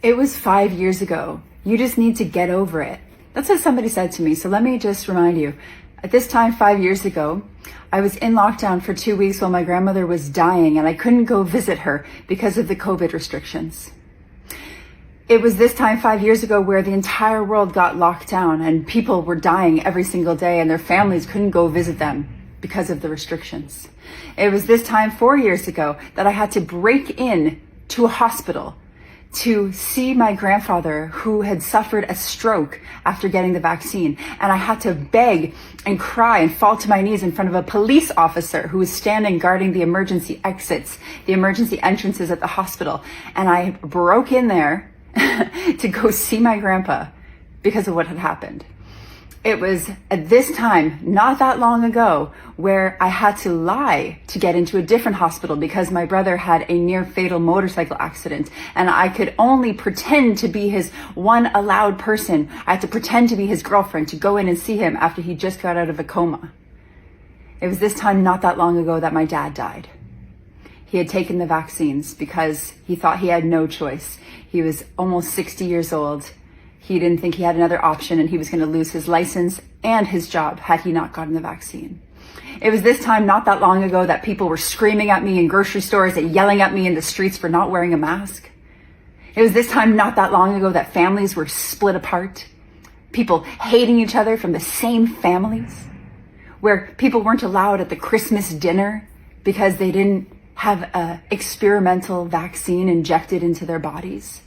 It was 5 years ago. You just need to get over it. That's what somebody said to me. So let me just remind you. At this time, 5 years ago, I was in lockdown for 2 weeks while my grandmother was dying and I couldn't go visit her because of the COVID restrictions. It was this time 5 years ago where the entire world got locked down and people were dying every single day and their families couldn't go visit them because of the restrictions. It was this time 4 years ago that I had to break in to a hospital to see my grandfather who had suffered a stroke after getting the vaccine. And I had to beg and cry and fall to my knees in front of a police officer who was standing guarding the emergency exits, the emergency entrances at the hospital. And I broke in there to go see my grandpa because of what had happened. It was at this time, not that long ago, where I had to lie to get into a different hospital because my brother had a near fatal motorcycle accident and I could only pretend to be his one allowed person. I had to pretend to be his girlfriend to go in and see him after he just got out of a coma. It was this time not that long ago that my dad died. He had taken the vaccines because he thought he had no choice. He was almost 60 years old. He didn't think he had another option and he was going to lose his license and his job had he not gotten the vaccine. It was this time not that long ago that people were screaming at me in grocery stores and yelling at me in the streets for not wearing a mask. It was this time not that long ago that families were split apart, people hating each other from the same families, where people weren't allowed at the Christmas dinner because they didn't have an experimental vaccine injected into their bodies.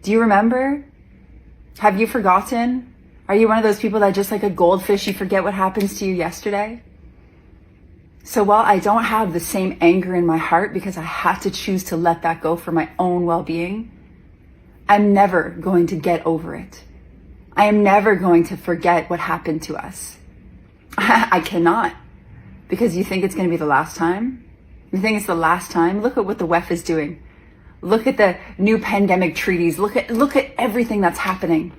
Do you remember? Have you forgotten? Are you one of those people that just like a goldfish, you forget what happens to you yesterday? So while I don't have the same anger in my heart because I had to choose to let that go for my own well-being, I'm never going to get over it. I am never going to forget what happened to us. I cannot. Because you think it's going to be the last time? You think it's the last time? Look at what the WEF is doing. Look at the new pandemic treaties. Look at everything that's happening.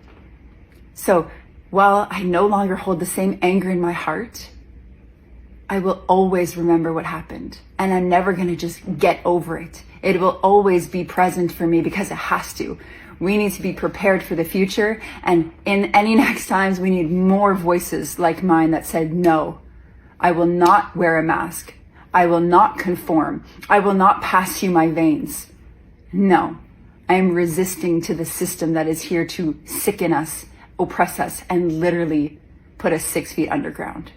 So while I no longer hold the same anger in my heart, I will always remember what happened. And I'm never going to just get over it. It will always be present for me because it has to. We need to be prepared for the future. And in any next times, we need more voices like mine that said, no, I will not wear a mask. I will not conform. I will not pass you my veins. No, I am resisting to the system that is here to sicken us, oppress us, and literally put us 6 feet underground.